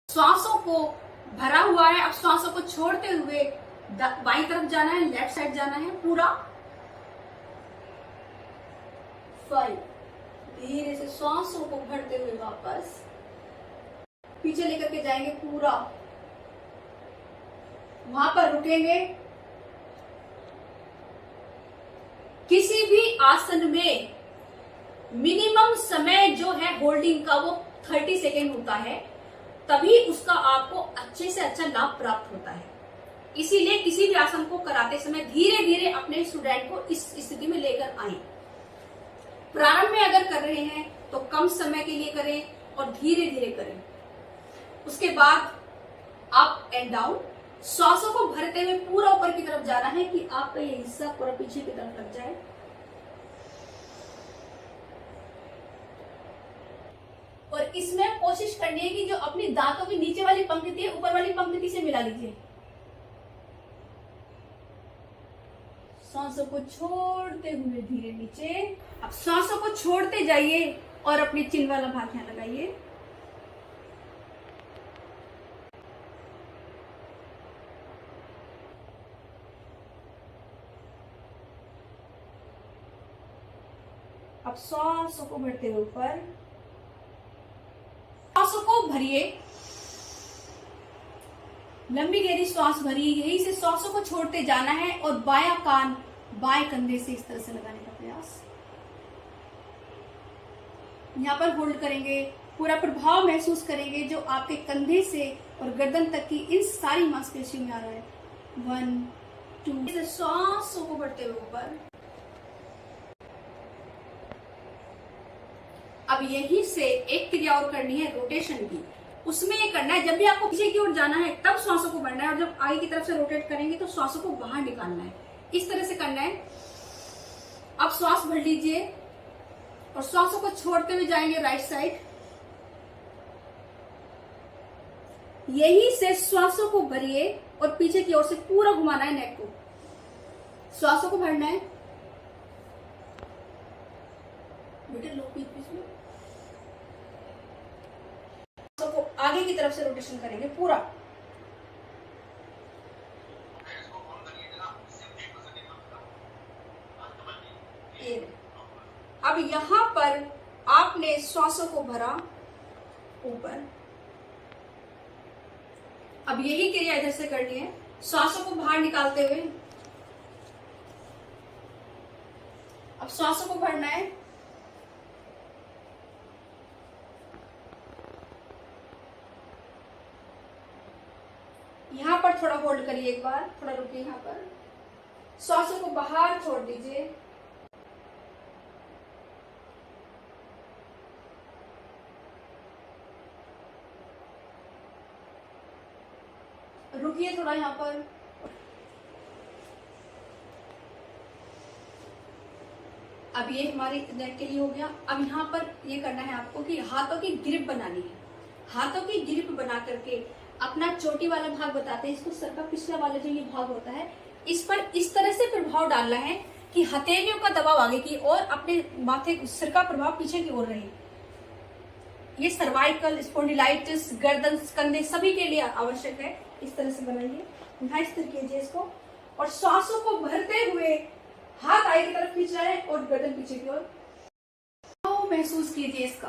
श्वासों को भरा हुआ है। अब श्वासों को छोड़ते हुए बाईं तरफ जाना है, लेफ्ट साइड जाना है पूरा। 5, धीरे से श्वासों को भरते हुए वापस पीछे लेकर के जाएंगे पूरा, वहां पर रुकेंगे। किसी भी आसन में मिनिमम समय जो है होल्डिंग का वो 30 सेकेंड होता है, तभी उसका आपको अच्छे से अच्छा लाभ प्राप्त होता है। इसीलिए किसी भी आसन को कराते समय धीरे धीरे अपने स्टूडेंट को इस स्थिति में लेकर आए। प्रारंभ में अगर कर रहे हैं तो कम समय के लिए करें और धीरे धीरे करें। उसके बाद अप एंड डाउन, श्वासों को भरते हुए पूरा ऊपर की तरफ जाना है कि आपका ये हिस्सा पूरा पीछे की तरफ लग जाए। और इसमें कोशिश करनी है कि जो अपनी दांतों की नीचे वाली पंक्ति है ऊपर वाली पंक्ति से मिला लीजिए। सांसों को छोड़ते हुए धीरे नीचे। अब सांसों को छोड़ते जाइए और अपनी चिन वाला भाग यहां लगाइए। अब सांसों को भरते हुए ऊपर, श्वासों को भरिए, लंबी गहरी श्वास भरिए। यही से श्वासों को छोड़ते जाना है और बायां कान बाएं कंधे से इस तरह से लगाने का प्रयास। यहां पर होल्ड करेंगे, पूरा प्रभाव महसूस करेंगे जो आपके कंधे से और गर्दन तक की इन सारी मांसपेशियों में आ रहा है। 1, 2, श्वासों को बढ़ते हुए ऊपर। अब यही से एक क्रिया और करनी है रोटेशन की। उसमें ये करना है, जब भी आपको पीछे की ओर जाना है तब श्वासों को बढ़ना है, और जब आगे की तरफ से रोटेट करेंगे तो श्वासों को बाहर निकालना है। इस तरह से करना है। अब श्वास भर लीजिए और श्वासों को छोड़ते हुए जाएंगे राइट साइड। यही से श्वासों को भरिए और पीछे की ओर से पूरा घुमाना है नेक को। श्वासों को भरना है। बेटे लो पीठ में को आगे की तरफ से रोटेशन करेंगे पूरा। अब यहां पर आपने श्वासों को भरा ऊपर। अब यही क्रिया इधर से करनी है, श्वासों को बाहर निकालते हुए। अब श्वासों को भरना है। यहां पर थोड़ा होल्ड करिए, एक बार थोड़ा रुकिए। यहां पर श्वासों को बाहर छोड़ दीजिए। रुकिए थोड़ा यहां पर। अब ये हमारी नेक के लिए हो गया। अब यहां पर ये करना है आपको कि हाथों की ग्रिप बनानी है। हाथों की ग्रिप बना करके अपना चोटी वाला भाग बताते हैं, इसको सर का पिछला वाला जो ये भाग होता है, इस पर इस तरह से प्रभाव डालना है कि हथेलियों का दबाव आगे की और अपने माथे सिर का प्रभाव पीछे की ओर रहे। ये सर्वाइकल, स्पॉन्डिलाइटिस, गर्दन, कंधे सभी के लिए आवश्यक है। इस तरह से बनाइए, यहाँ स्थिर कीजिए इसको और श्वासों को भरते हुए हाथ आगे की तरफ खींच रहा है और गर्दन पीछे की ओर। महसूस कीजिए इसका।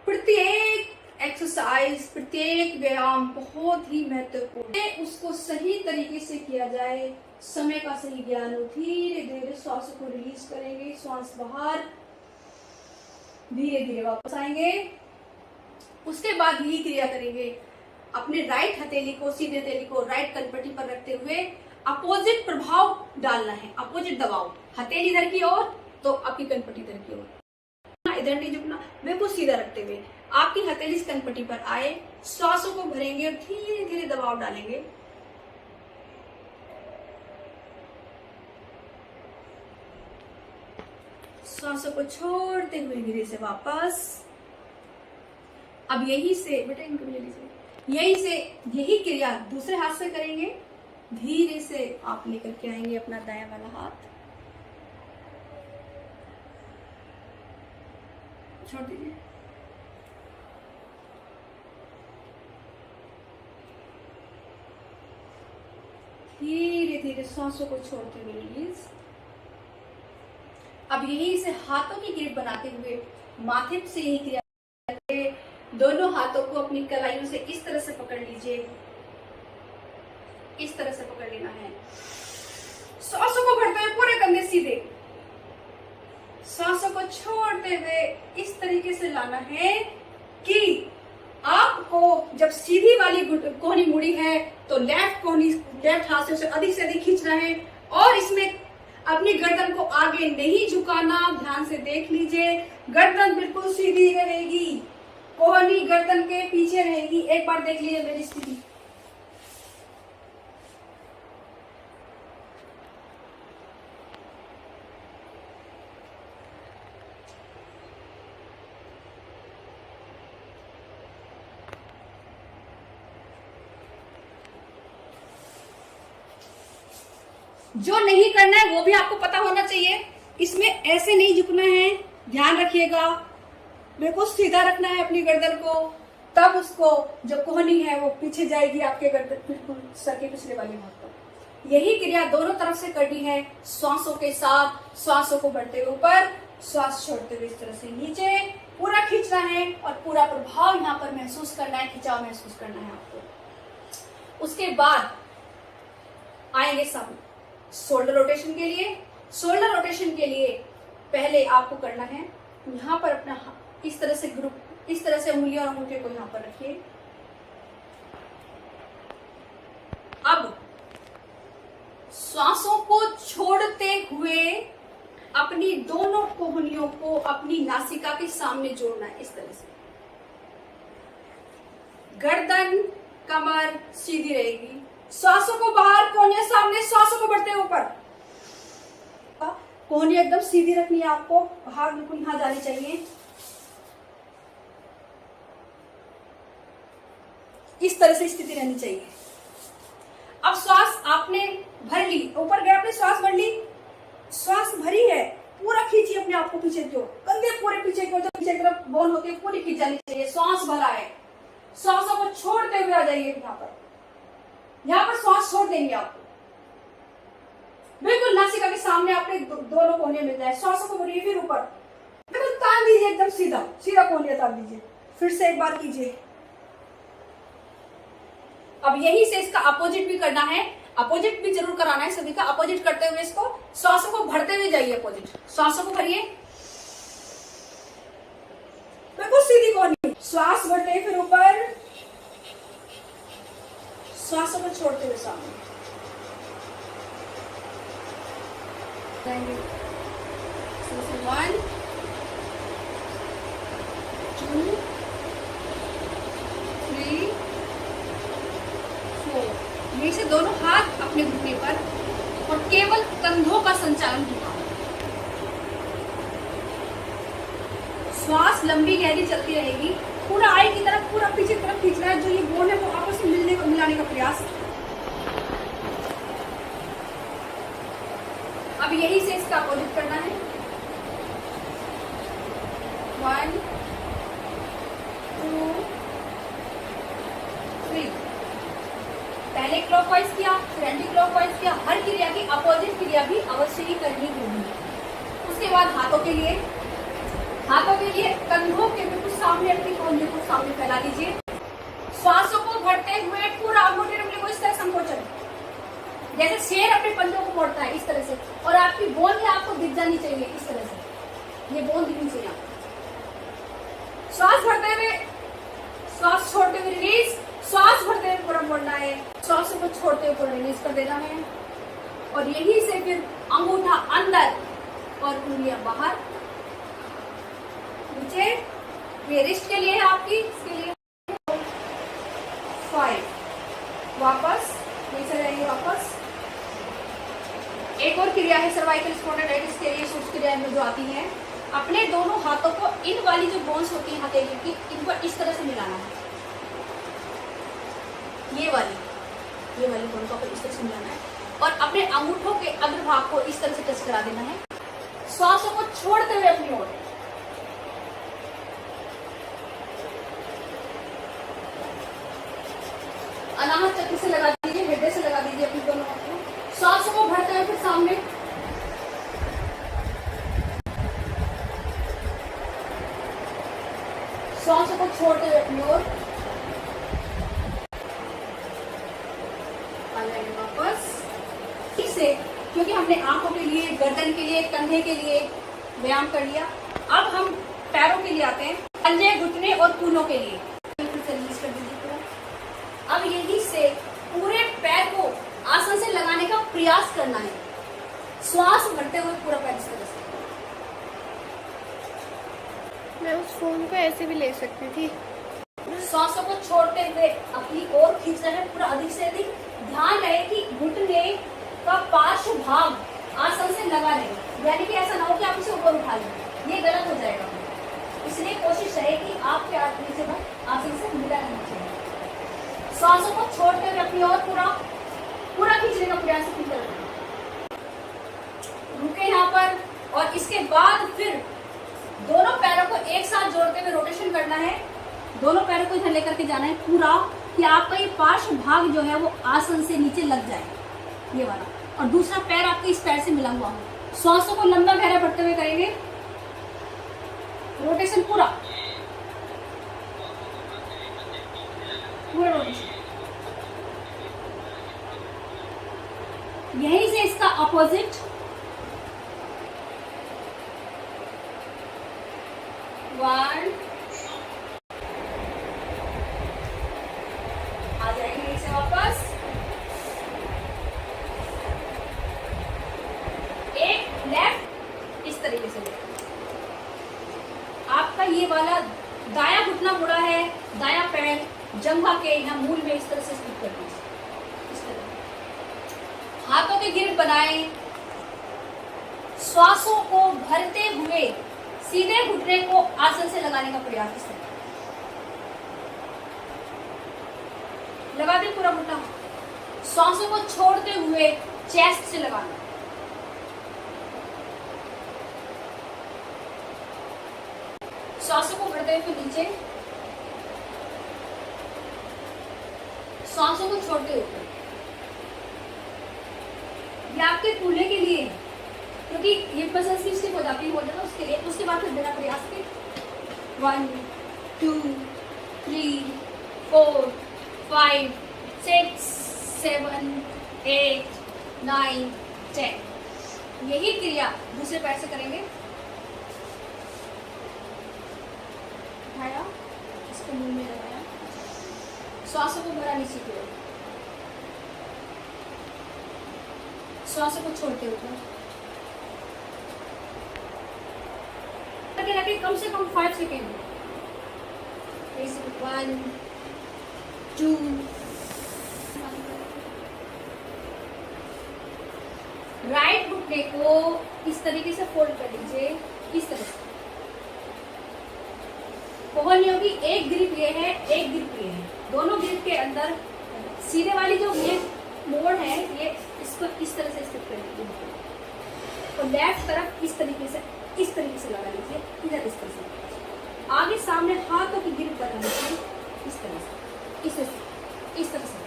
प्रत्येक एक्सरसाइज, प्रत्येक व्यायाम बहुत ही महत्वपूर्ण है। उसको सही तरीके से किया जाए, समय का सही ज्ञान हो। धीरे धीरे श्वास को रिलीज करेंगे, श्वास बाहर, धीरे धीरे वापस आएंगे। उसके बाद यही क्रिया करेंगे। अपने राइट हथेली को, सीधे हथेली को राइट कनपट्टी पर रखते हुए अपोजिट प्रभाव डालना है, अपोजिट दबाव। हथेली इधर की ओर तो आपकी कनपट्टी इधर की ओर, इधर नहीं झुकना, बिल्कुल सीधा रखते हुए आपकी हथेली इस कनपट्टी पर आए। श्वासों को भरेंगे और धीरे धीरे दबाव डालेंगे। श्वासों को छोड़ते हुए धीरे से वापस। अब यही से बेटा इनको ले लीजिए, यही से यही क्रिया दूसरे हाथ से करेंगे। धीरे से आप लेकर के आएंगे अपना दायां वाला हाथ, छोड़ दीजिए। धीरे धीरे सांसों को छोड़ते हुए रिलीज। अब यही से हाथों की ग्रिप बनाते हुए माथे से यही क्रिया करके दोनों हाथों को अपनी कलाइयों से इस तरह से पकड़ लीजिए, इस तरह से पकड़ लेना है। सांसों को भरते हुए पूरे कंधे सीधे, सांसों को छोड़ते हुए इस तरीके से लाना है कि आपको जब सीधी वाली कोहनी मुड़ी है तो लेफ्ट हाथ से अधिक खींचना है और इसमें अपनी गर्दन को आगे नहीं झुकाना। ध्यान से देख लीजिए, गर्दन बिल्कुल सीधी रहेगी, कोहनी गर्दन के पीछे रहेगी। एक बार देख लीजिए मेरी स्थिति। जो नहीं करना है वो भी आपको पता होना चाहिए। इसमें ऐसे नहीं झुकना है, ध्यान रखिएगा। बिल्कुल सीधा रखना है अपनी गर्दन को, तब उसको जो कोहनी है वो पीछे जाएगी आपके गर्दन, बिल्कुल सर के पिछले वाले भाग पर। यही क्रिया दोनों तरफ से करनी है श्वासों के साथ। श्वासों को बढ़ते हुए ऊपर, श्वास छोड़ते हुए इस तरह से नीचे, पूरा खींचना है और पूरा प्रभाव यहाँ पर महसूस करना है, खिंचाव महसूस करना है आपको। उसके बाद आएंगे सब शोल्डर रोटेशन के लिए। शोल्डर रोटेशन के लिए पहले आपको करना है यहाँ पर अपना इस तरह से ग्रुप, इस तरह से उंगलियों और अंगूठे को यहाँ पर रखिए। अब श्वासों को छोड़ते हुए अपनी दोनों कोहनियों को अपनी नासिका के सामने जोड़ना है इस तरह से। गर्दन कमर सीधी रहेगी, श्वासों को बाहर, कोहनियां सामने, श्वासों को बढ़ते ऊपर। कोहनियां एकदम सीधी रखनी है आपको, बाहर बिल्कुल यहां जानी चाहिए। इस तरह से स्थिति रहनी चाहिए। अब श्वास आपने भर ली, ऊपर गया, आपने श्वास भर ली, श्वास भरी है, पूरा खींचिए अपने आप को पीछे की ओर, कंधे पूरे पीछे की ओर, जो पीछे की तरफ बोन होती है पूरी खींच जानी चाहिए। श्वास भरा है, श्वासों को छोड़ते हुए आ जाइए यहाँ पर श्वास छोड़ देंगे आपको, बिल्कुल नासिका के सामने आपने दोनों कोहनियां मिल जाए। श्वासों को भरिए, फिर ऊपर बिल्कुल तान दीजिए, एकदम सीधा सीधा कोहनियां तान दीजिए। फिर से एक बार कीजिए। अब यही से इसका अपोजिट भी करना है, अपोजिट भी जरूर कराना है सभी का। अपोजिट करते हुए इसको श्वासों को भरते हुए जाइए, अपोजिट श्वासों को भरिए, बिल्कुल सीधी कोहनी, श्वास भरते फिर ऊपर, श्वासों को छोड़ते हुए सामने। So 1 2 3 4। यही से दोनों हाथ अपने घुटने पर और केवल कंधों का संचालन होगा। श्वास लंबी गहरी चलती रहेगी, पूरा आई की तरफ, पूरा पीछे की तरफ खींचना है। जो ये बोन है वो आपस में मिलाने का प्रयास। अब यही से इसका अपोजिट करना है। 1 2 3। पहले क्लॉकवाइज किया, फिर एंटी क्लॉकवाइज किया। हर क्रिया की अपोजिट क्रिया भी अवश्य ही करनी होगी। उसके बाद हाथों के लिए कंधों के बिल्कुल सामने अपनी कोहनियों को सामने फैला दीजिए। श्वासों को भरते हुए पूरा अंगूठे उंगली को इस तरह संकोचन, जैसे शेर अपने पंजों को मोड़ता है इस तरह से, और आपकी बोन भी आपको दिख जानी चाहिए इस तरह से, ये बोन दिखनी चाहिए आपको। श्वास भरते हुए, श्वास छोड़ते हुए रिलीज, श्वास भरते हुए पूरा मोड़ना है, श्वासों को छोड़ते हुए पूरा रिलीज कर देना है। और यही से फिर अंगूठा अंदर और उंगलियां बाहर नीचे। ये रिस्ट के लिए है आपकी, इसके लिए 5। वापस नीचे जाइए, वापस। एक और क्रिया है सर्वाइकल स्पॉन्डिलाइटिस के लिए, सूक्ष्म क्रिया में जो आती है। अपने दोनों हाथों को इन वाली जो बोन्स होती है हथेली की, इनको इस तरह से मिलाना है। ये वाली बोन को इस तरह से मिलाना है और अपने अंगूठों के अग्रभाग को इस तरह से टच करा देना है, श्वासों को छोड़ते हुए अपनी ओर। अनाहत चक्र से लगा दीजिए, हृदय से लगा दीजिए अपनी दोनों हाथों। सांसों को भरते हुए फिर सामने, सांसों को छोड़ते हुए अपनी ओर, वापस। ठीक से, क्योंकि हमने आंखों के लिए, गर्दन के लिए, कंधे के लिए व्यायाम कर लिया, अब हम पैरों के लिए आते हैं, पंजे, घुटने और कूलों के लिए। फिर से रिलीज कर दीजिए पूरा। अब यही से पूरे पैर को आसन से लगाने का प्रयास करना है, श्वास भरते हुए पूरा पैर इस तरह से। मैं उस फोन को ऐसे भी ले सकती थी। सांसों को छोड़ते हुए अपनी ओर खींचना है पूरा, अधिक से अधिक। ध्यान रहे कि घुटने का पार्श्व भाग आसन से लगा रहे, यानी कि ऐसा ना हो कि आप इसे ऊपर उठा लें, ये गलत हो जाएगा। इसलिए कोशिश रहे कि आपके नीचे भाग आसन से मिला रहना चाहिए। सांसों को छोड़ते हुए अपनी ओर पूरा खींचने का प्रयास करना। रुके यहाँ पर, और इसके बाद फिर दोनों पैरों को एक साथ जोड़ते हुए रोटेशन करना है। दोनों पैरों को इधर लेकर के जाना है पूरा, कि आपका ये पार्श्व भाग जो है वो आसन से नीचे लग जाए, ये वाला, और दूसरा पैर आपके इस पैर से मिला हुआ हो। श्वासों को लंबा गहरा भरते हुए करेंगे, रोटेशन पूरा रोटेशन। यहीं से इसका अपोजिट, वन, आ जाएंगे इसे वापस, एक लेफ्ट, इस तरीके से आपका ये वाला दाया घुटना मुड़ा है, दाया पैर जंघा के यहाँ मूल में इस तरह से स्थित कर दीजिए, इस तरह। हाथों के गिरफ्त बनाएं, श्वासों को भरते हुए सीधे घुटने को आसन से लगाने का प्रयास करें। लगा दें पूरा घुटना, श्वासों को छोड़ते हुए चेस्ट से लगाना। श्वासों को भरते हुए नीचे, श्वासों को छोड़ते हुए। ये आपके कूल्हे के लिए है, क्योंकि ये मसल्स की स्टिफ हो जाती है, उसके लिए। उसके बाद फिर बिना प्रयास के 1 2 3 4 5 6 7 8 9 10। यही क्रिया दूसरे पैर से करेंगे। उठाया, इसको मुंह में लगाया, श्वासों को भरा नीचे की ओर, श्वासों को छोड़ते हुए रखे कम से कम 5 सेकेंड। 1 2 राइट घुटने को इस तरीके से फोल्ड कर लीजिए, इस तरह से। बहुत नहीं होगी, एक ग्रिप ये है, एक ग्रिप ये है, दोनों ग्रिप के अंदर सीधे वाली जो ये मोड़ है, ये इसको इस तरह से स्थित कर लीजिए, और लेफ्ट तरफ इस तरीके से लगा लीजिए, इधर इस तरह से। आगे सामने हाथों की ग्रिप बना लीजिए, इस तरह से, इस तरह से।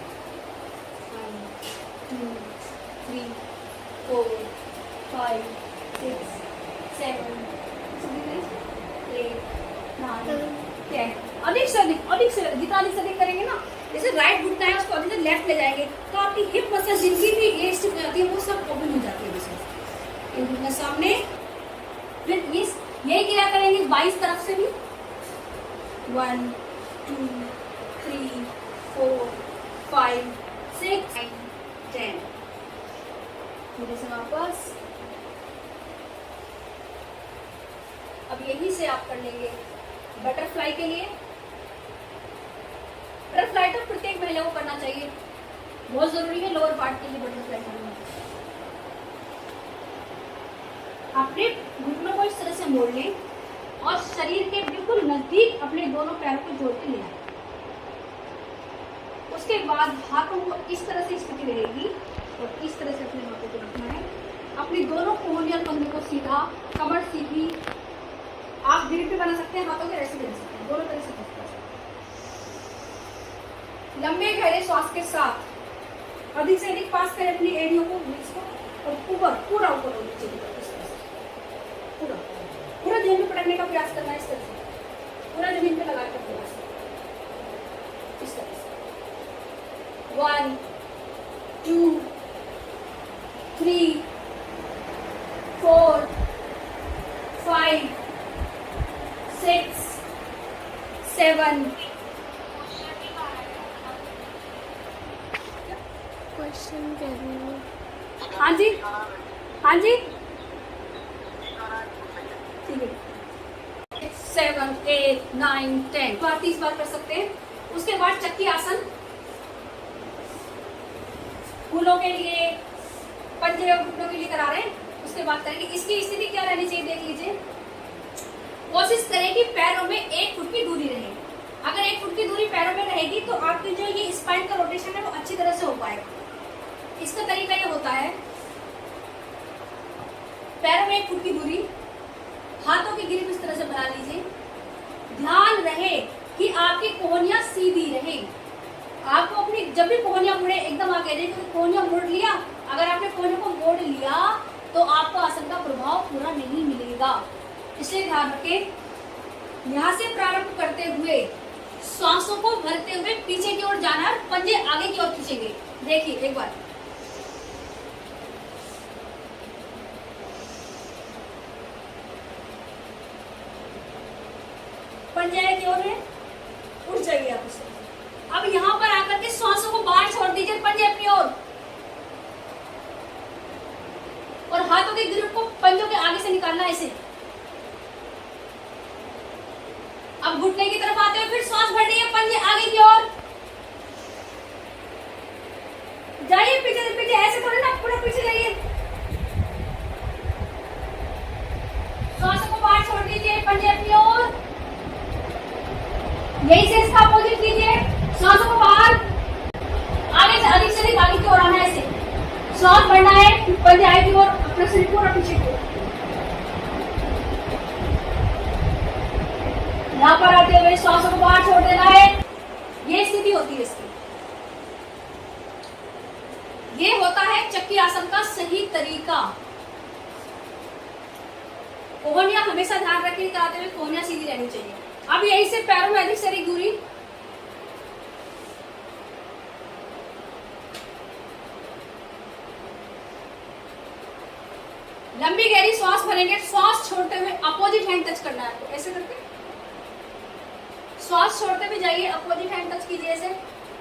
1 2 3 4 5 6 7 8 9 10। अधिक से अधिक जितना अधिक से अधिक करेंगे ना, जैसे राइट घुटना है उसको अधिक से लेफ्ट ले जाएंगे, तो आपकी हिप मसल जिनकी भी ये स्टिफ हो जाती है वो सब ओपन हो जाती है। जैसे घुटना सामने, फिर यही क्रिया करेंगे 22 तरफ से भी। 1 2 3 4 5 6 9 10। फिर से वापस। अब यही से आप कर लेंगे बटरफ्लाई के लिए। बटरफ्लाई तो प्रत्येक महिला को करना चाहिए, बहुत जरूरी है लोअर पार्ट के लिए बटरफ्लाई करना। अपने घुटनों को इस तरह से मोड़ लें और शरीर के बिल्कुल नजदीक अपने दोनों पैरों को जोड़ के ले आए। उसके बाद हाथों को इस तरह से स्थिति रहेगी और इस तरह से अपने हाथों को रखना है। अपनी दोनों कोहनी और कंधे को सीधा, कमर सीधी। आप ग्रिप भी बना सकते हैं, हाथों के ऐसे भी रख सकते हैं, दोनों तरह से कर सकते हैं। लंबे गहरे श्वास के साथ अधिक से अधिक पास करें अपनी एड़ियों को, हिप्स को, और ऊपर पूरा ऊपर और नीचे की तरफ इस तरह से। पूरा पूरा जमीन में पटकने का प्रयास करना है इस तरह से, पूरा जमीन पे लगाने का प्रयास इस तरह से। 1 2 3 4 5 6 7। क्वेश्चन कह रही हूँ। हाँ जी, हाँ जी, ठीक है। 7 8 9 10 30 बार कर सकते हैं। उसके बाद चक्की आसन, फूलों के लिए, पंजे और घुटनों के लिए करा रहे हैं। उसके बाद करेंगे। इसकी स्थिति क्या रहनी चाहिए देख लीजिए। कोशिश करें कि पैरों में 1 फुट की दूरी रहे। अगर 1 फुट की दूरी पैरों में रहेगी तो आपकी जो ये स्पाइन का रोटेशन है वो अच्छी तरह से हो पाएगा। इसका तरीका ये होता है, पैरों में 1 फुट की दूरी, हाथों की ग्रिप इस तरह से बना लीजिए। ध्यान रहे कि आपकी कोहनियां सीधी रहे। आपको अपनी जब भी कोहनियां मुड़े एकदम आगे जाए, क्योंकि कोहनियां मोड़ लिया, अगर आपने कोहनियों को मोड़ लिया तो आपको आसन का प्रभाव पूरा नहीं मिलेगा। इसलिए ध्यान रखें। यहां से प्रारंभ करते हुए श्वासों को भरते हुए पीछे की ओर जाना है, पंजे आगे की ओर खींचेंगे। देखिए एक बार, पंजे की ओर है, उठ जाइए आप उससे। अब यहां पर आकर के श्वासों को बाहर छोड़ दीजिए, पंजे अपनी ओर, और हाथों के ग्रिप को पंजों के आगे से निकालना है इसे। अब घुटने की तरफ आते हुए फिर श्वास भर रही है, पंजे आगे की ओर जाइए, पीछे पीछे, ऐसे थोड़ी ना, पूरा पीछे जाइए। श्वास को बाहर छोड़ दीजिए, पंजे अपनी ओर, यही से इसका अपोजिट कीजिए। श्वास को बाहर, आगे से अधिक से अधिक आगे की ओर आना है इसे। श्वास बढ़ना है, पंजे आगे की ओर, अपना शरीर पूरा पीछे की ओर। यहाँ पर आते हुए श्वास को बाहर छोड़ देना है। ये स्थिति होती है इसकी। ये होता है चक्की आसन का सही तरीका। कोहनियां हमेशा ध्यान रखिए, कराते हुए कोहनियां सीधी रहनी चाहिए। अब यहीं से पैरों में अधिक से अधिक दूरी, लंबी गहरी श्वास भरेंगे। श्वास छोड़ते हुए अपोजिट हैंड टच करना है आपको, ऐसे करके श्वास छोड़ते हुए जाइए, अपोजिट हैंड टच कीजिए ऐसे।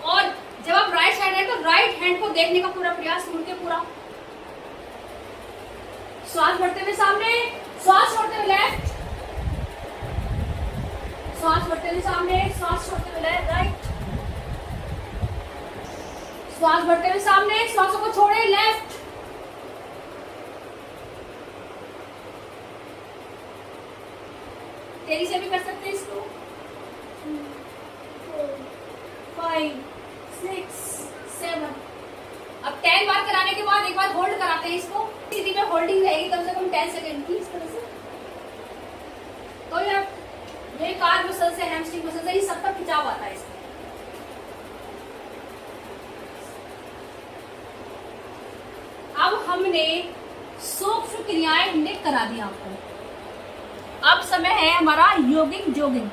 और जब आप राइट साइड है तो राइट हैंड को देखने का पूरा प्रयास, मुड़ के पूरा। श्वास भरते हुए सामने, श्वास छोड़ते हुए लेफ्ट, श्वास भरते हुए सामने, श्वास छोड़ते हुए लेफ्ट राइट, श्वास भरते हुए सामने, श्वासों को छोड़े लेफ्ट, तेजी से भी कर सकते हैं इसको। 4 5 6 7। अब 10 बार कराने के बाद एक बार होल्ड कराते हैं इसको। स्थिति में होल्डिंग रहेगी कम से कम 10 सेकंड की, इस तरह से। तो ये कार मसल से, हैमस्ट्रिंग मसल से, ये सब तक खिंचाव आता है इसमें। अब हमने सूक्ष्म क्रियाएं हमने करा दी आपको। अब समय है हमारा योगिक जोगिंग।